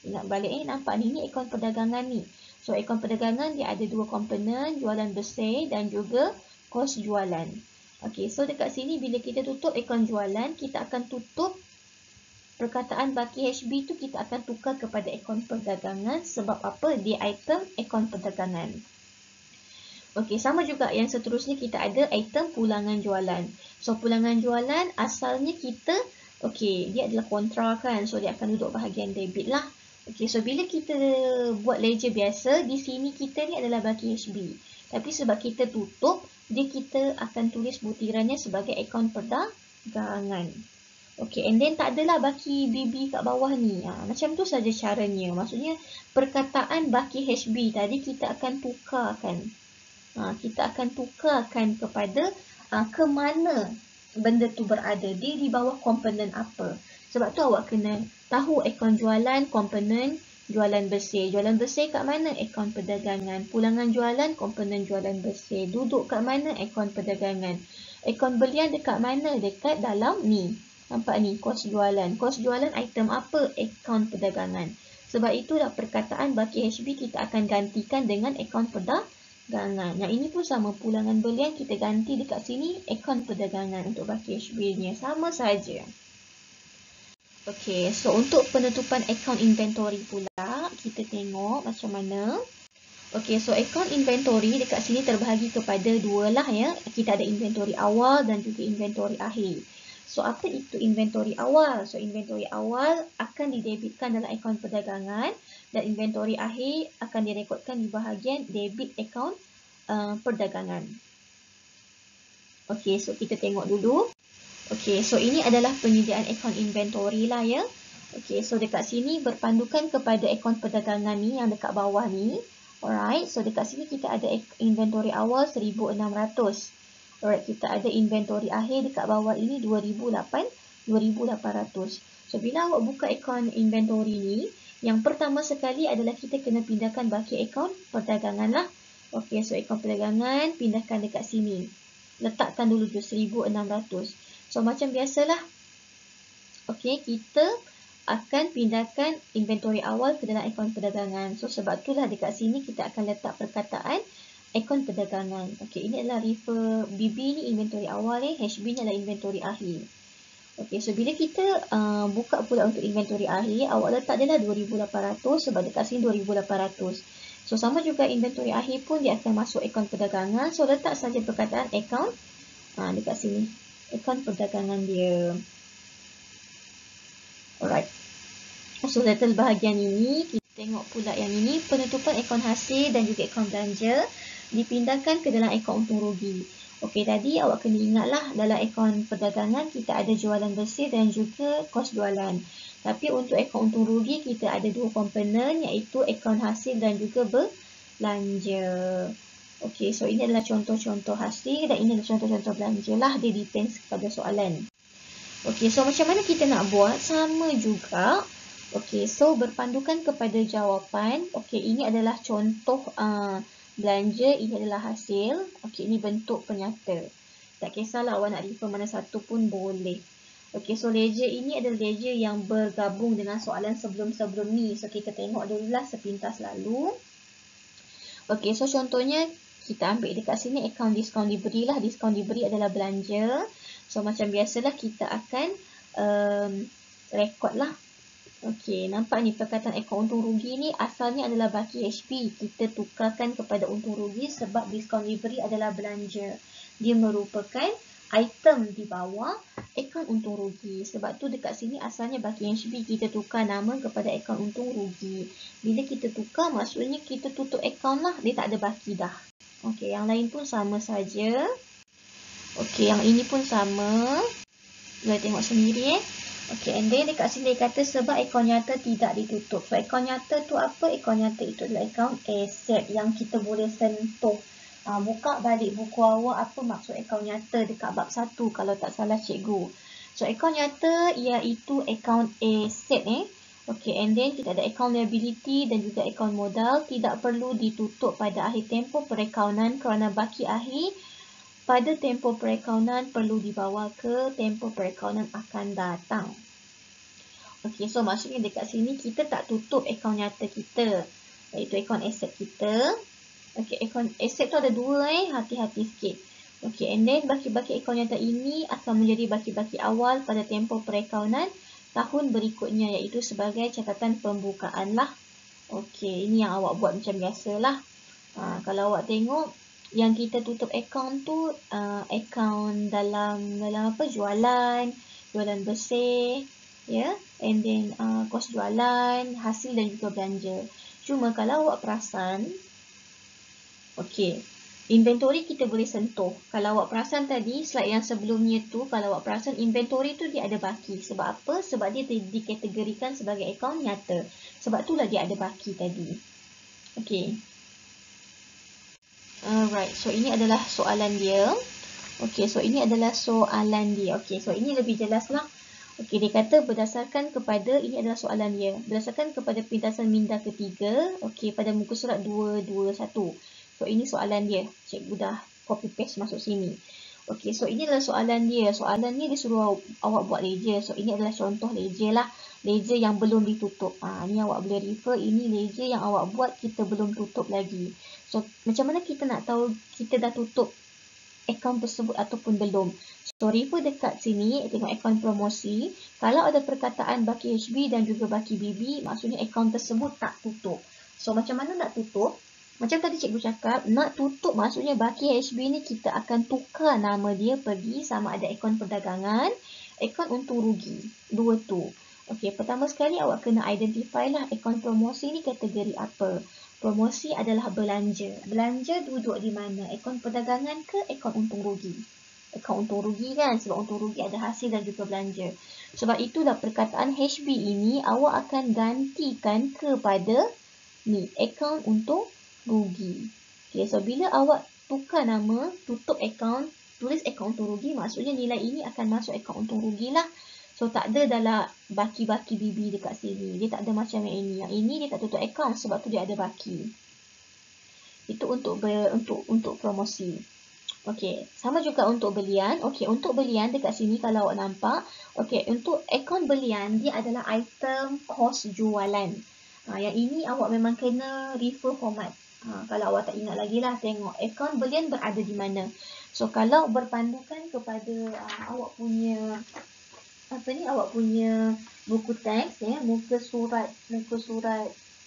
Ingat balik nampak ni akaun perdagangan ni. So, akaun perdagangan dia ada dua komponen, jualan bersih dan juga kos jualan. Okey, so dekat sini bila kita tutup akaun jualan, kita akan tutup perkataan baki HB tu kita akan tukar kepada akaun perdagangan. Sebab apa? Dia item akaun perdagangan. Okey, sama juga yang seterusnya kita ada item pulangan jualan. So, pulangan jualan asalnya kita, okey, dia adalah kontra kan. So, dia akan duduk bahagian debit lah. Okey, so bila kita buat ledger biasa, di sini kita ni adalah baki HB. Tapi sebab kita tutup, kita akan tulis butirannya sebagai akaun perdagangan. Okey, and then tak adalah baki BB kat bawah ni. Macam tu saja caranya. Maksudnya, perkataan baki HB tadi kita akan tukarkan. Kita akan tukarkan kepada ke mana benda tu berada. Dia di bawah komponen apa. Sebab tu awak kena tahu akaun jualan, komponen jualan bersih. Jualan bersih kat mana? Akaun perdagangan. Pulangan jualan, komponen jualan bersih. Duduk kat mana? Akaun perdagangan. Akaun belian dekat mana? Dekat dalam ni. Nampak ni, kos jualan. Kos jualan item apa? Akaun perdagangan. Sebab itulah perkataan baki HB kita akan gantikan dengan akaun perdagangan. Yang ini pun sama, pulangan belian kita ganti dekat sini akaun perdagangan untuk baki HB-nya. Sama saja. Okey, so untuk penutupan akaun inventory pula, kita tengok macam mana. Okey, so akaun inventory dekat sini terbahagi kepada dua lah ya. Kita ada inventory awal dan juga inventory akhir. So, apa itu inventory awal? So, inventory awal akan didebitkan dalam akaun perdagangan dan inventory akhir akan direkodkan di bahagian debit akaun perdagangan. Okey, so kita tengok dulu. Okey, so ini adalah penyediaan akaun inventory lah ya. Okey, so dekat sini berpandukan kepada akaun perdagangan ni yang dekat bawah ni. Alright, so dekat sini kita ada inventory awal 1,600. Alright, kita ada inventory akhir dekat bawah ini 2,800. So, bila awak buka akaun inventory ni, yang pertama sekali adalah kita kena pindahkan baki akaun perdagangan lah. Okey, so akaun perdagangan pindahkan dekat sini. Letakkan dulu tu 1,600. So, macam biasalah. Okey, kita akan pindahkan inventory awal ke dalam akaun perdagangan. So, sebab itulah dekat sini kita akan letak perkataan akaun perdagangan. Okey, ini adalah refer BB ni inventory awal HB ni adalah inventory akhir. Okey, so bila kita buka pula untuk inventory akhir, awak letak je lah 2,800 sebab dekat sini 2,800. So, sama juga inventory akhir pun dia akan masuk akaun perdagangan. So, letak saja perkataan akaun dekat sini. Akaun perdagangan dia. Alright. So, letak bahagian ini, kita tengok pula yang ini, penutupan akaun hasil dan juga akaun belanja dipindahkan ke dalam akaun untung rugi. Okey, tadi awak kena ingatlah dalam akaun perdagangan kita ada jualan bersih dan juga kos jualan. Tapi untuk akaun untung rugi kita ada dua komponen iaitu akaun hasil dan juga belanja. Okey, so ini adalah contoh-contoh hasil dan ini adalah contoh-contoh belanja lah. Dia depends kepada soalan. Okey, so macam mana kita nak buat? Sama juga. Okey, so berpandukan kepada jawapan. Okey, ini adalah contoh belanja, ini adalah hasil. Okey, ini bentuk penyata. Tak kisahlah awak nak refer mana satu pun boleh. Okey, so ledger ini adalah ledger yang bergabung dengan soalan sebelum-sebelum ni. So, kita tengok dululah sepintas lalu. Okey, so contohnya kita ambil dekat sini akaun diskaun diberi lah. Diskaun diberi adalah belanja. So, macam biasalah kita akan rekod lah. Okey, nampak ni perkataan akaun untung rugi ni asalnya adalah baki HB. Kita tukarkan kepada untung rugi sebab diskaun diberi adalah belanja. Dia merupakan item di bawah akaun untung rugi. Sebab tu dekat sini asalnya baki HB, kita tukar nama kepada akaun untung rugi. Bila kita tukar, maksudnya kita tutup akaun lah. Dia tak ada baki dah. Okey, yang lain pun sama saja. Okey, yang ini pun sama. Boleh tengok sendiri Okey, and then dekat sini dia kata sebab akaun nyata tidak ditutup. So, akaun nyata tu apa? Akaun nyata itu adalah akaun aset yang kita boleh sentuh. Buka balik buku awak apa maksud akaun nyata dekat bab 1 kalau tak salah cikgu. So, akaun nyata iaitu akaun aset Okey, and then kita ada akaun liability dan juga akaun modal tidak perlu ditutup pada akhir tempoh perakaunan kerana baki akhir pada tempoh perakaunan perlu dibawa ke tempoh perakaunan akan datang. Okey, so maksudnya dekat sini kita tak tutup akaun nyata kita, iaitu akaun aset kita. Okey, akaun aset tu ada dua hati-hati sikit. Okey, and then baki-baki akaun nyata ini akan menjadi baki-baki awal pada tempoh perakaunan tahun berikutnya, iaitu sebagai catatan pembukaan lah. Okey, ini yang awak buat macam biasalah. Kalau awak tengok yang kita tutup akaun tu akaun dalam apa, jualan bersih and then kos jualan, hasil dan juga belanja. Cuma kalau awak perasan, okey, inventory kita boleh sentuh. Kalau awak perasan tadi slide yang sebelumnya tu, kalau awak perasan inventory tu dia ada baki. Sebab apa? Sebab dia dikategorikan sebagai akaun nyata. Sebab itulah dia ada baki tadi. Okey. Alright, so ini adalah soalan dia. Okey, so ini adalah soalan dia. Okey, so ini lebih jelas lah. Okey, dia kata berdasarkan kepada, ini adalah soalan dia. Berdasarkan kepada pintasan minda ketiga, okey, pada muka surat 221. So, ini soalan dia. Cikgu dah copy paste masuk sini. Okey, so ini adalah soalan dia. Soalan ni dia suruh awak buat ledger. So, ini adalah contoh ledger lah. Ledger yang belum ditutup. Ni awak boleh refer. Ini ledger yang awak buat, kita belum tutup lagi. So, macam mana kita nak tahu kita dah tutup akaun tersebut ataupun belum? So, refer dekat sini, tengok akaun promosi. Kalau ada perkataan baki HB dan juga baki BB, maksudnya akaun tersebut tak tutup. So, macam mana nak tutup? Macam tadi cikgu cakap, nak tutup maksudnya baki HB ni kita akan tukar nama dia pergi sama ada akaun perdagangan, akaun untung rugi. Dua tu. Okey, pertama sekali awak kena identify lah akaun promosi ni kategori apa. Promosi adalah belanja. Belanja duduk di mana? Akaun perdagangan ke akaun untung rugi? Akaun untung rugi kan? Sebab untung rugi ada hasil dan juga belanja. Sebab itulah perkataan HB ini awak akan gantikan kepada ni, akaun untung rugi. Okay, so bila awak tukar nama, tutup akaun, tulis akaun untung rugi, maksudnya nilai ini akan masuk akaun untung rugi lah. So tak ada dalam baki-baki BB dekat sini. Dia tak ada macam yang ini. Yang ini dia tak tutup akaun sebab tu dia ada baki. Itu untuk promosi. Okey, sama juga untuk belian. Okey, untuk belian dekat sini kalau awak nampak, okey, untuk akaun belian dia adalah item kos jualan. Yang ini awak memang kena refer format. Kalau awak tak ingat lagi lah, tengok akaun belian berada di mana. So kalau berpandukan kepada awak punya awak punya buku teks muka surat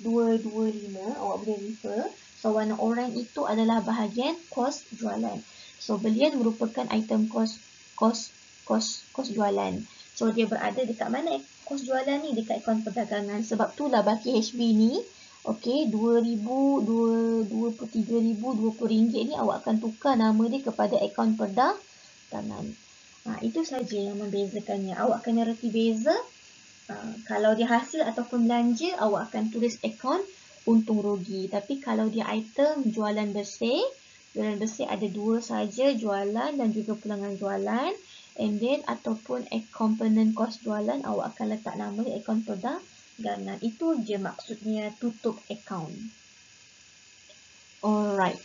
225 awak boleh refer. So warna oranye itu adalah bahagian kos jualan. So belian merupakan item kos jualan. So dia berada dekat mana kos jualan ni? Dekat akaun perdagangan. Sebab itulah baki HB ni, okey, RM2,000, RM23,000, ni awak akan tukar nama dia kepada akaun perdagangan. Itu saja yang membezakannya. Awak kena reti beza. Kalau dia hasil ataupun belanja, awak akan tulis akaun untung rugi. Tapi kalau dia item jualan bersih ada dua saja, jualan dan juga pulangan jualan. And then ataupun komponen kos jualan, awak akan letak nama dia akaun perdagangan. Itu je maksudnya tutup akaun. Alright.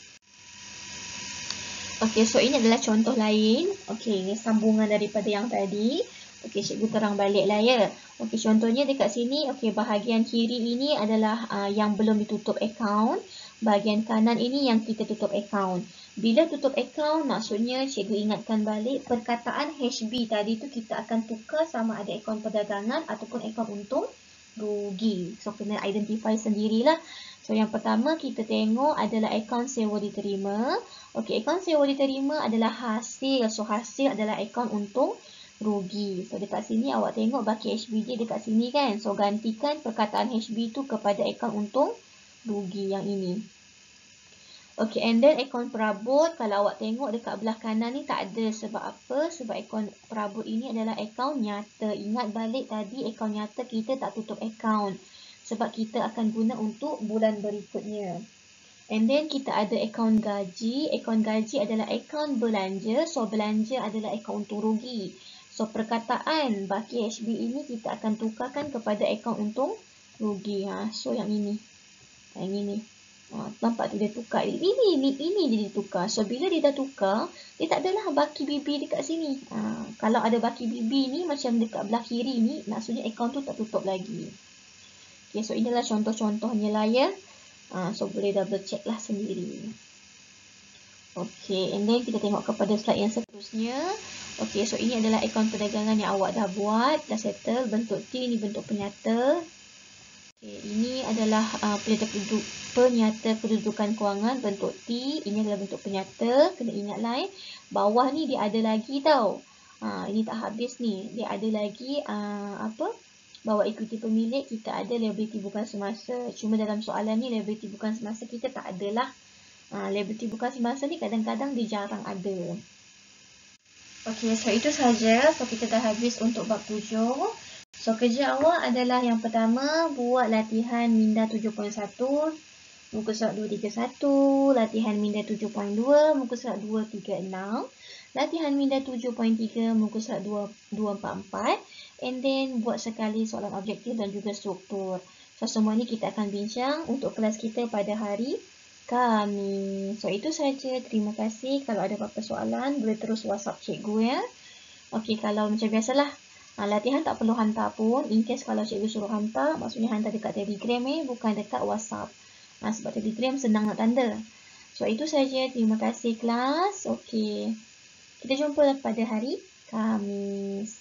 Okey, so ini adalah contoh lain. Okey, ini sambungan daripada yang tadi. Okey, cikgu terang balik lah ya. Okey, contohnya dekat sini, okey, bahagian kiri ini adalah yang belum ditutup akaun. Bahagian kanan ini yang kita tutup akaun. Bila tutup akaun, maksudnya cikgu ingatkan balik perkataan HB tadi tu kita akan tukar sama ada akaun perdagangan ataupun akaun untung rugi. So, kena identify sendirilah. So, yang pertama kita tengok adalah akaun sewa diterima. Okey, akaun sewa diterima adalah hasil. So, hasil adalah akaun untung rugi. So, dekat sini awak tengok baki HBD dekat sini kan. So, gantikan perkataan HB tu kepada akaun untung rugi yang ini. Okey, and then akaun perabot, kalau awak tengok dekat belah kanan ni tak ada. Sebab apa? Sebab akaun perabot ini adalah akaun nyata. Ingat balik tadi akaun nyata kita tak tutup akaun. Sebab kita akan guna untuk bulan berikutnya. And then kita ada akaun gaji. Akaun gaji adalah akaun belanja. So, belanja adalah akaun untung rugi. So, perkataan baki HB ini kita akan tukarkan kepada akaun untung rugi. So, yang ini. Yang ini. Nampak tu dia tukar. Ini dia tukar. So, bila dia dah tukar, dia tak adalah baki BB dekat sini. Kalau ada baki BB ni, macam dekat belah kiri ni, maksudnya akaun tu tak tutup lagi. Okay, so inilah contoh-contohnya lah ya. So, boleh double check lah sendiri. Okay, and then kita tengok kepada slide yang seterusnya. Okay, so ini adalah akaun perdagangan yang awak dah buat, dah settle. Bentuk T ni bentuk penyata. Okay, ini adalah penyata kedudukan kewangan bentuk T. Ini adalah bentuk penyata. Kena ingatlah bawah ni dia ada lagi tau. Ini tak habis ni. Dia ada lagi bawah ekuiti pemilik kita ada liability bukan semasa. Cuma dalam soalan ni liability bukan semasa kita tak adalah. Liability bukan semasa ni kadang-kadang dia jarang ada. Okey, so itu saja. So kita dah habis untuk bab 7. So kerja awak adalah yang pertama buat latihan minda 7.1 muka surat 231, latihan minda 7.2 muka surat 236, latihan minda 7.3 muka surat 244, and then buat sekali soalan objektif dan juga struktur. So semua ni kita akan bincang untuk kelas kita pada hari Khamis. So itu saja. Terima kasih. Kalau ada apa-apa soalan boleh terus WhatsApp cikgu ya. Okey, kalau macam biasalah latihan tak perlu hantar pun. In case kalau cikgu suruh hantar, maksudnya hantar dekat Telegram bukan dekat WhatsApp. Sebab Telegram senang nak tanda. So itu saja. Terima kasih kelas. Okey. Kita jumpa pada hari Khamis.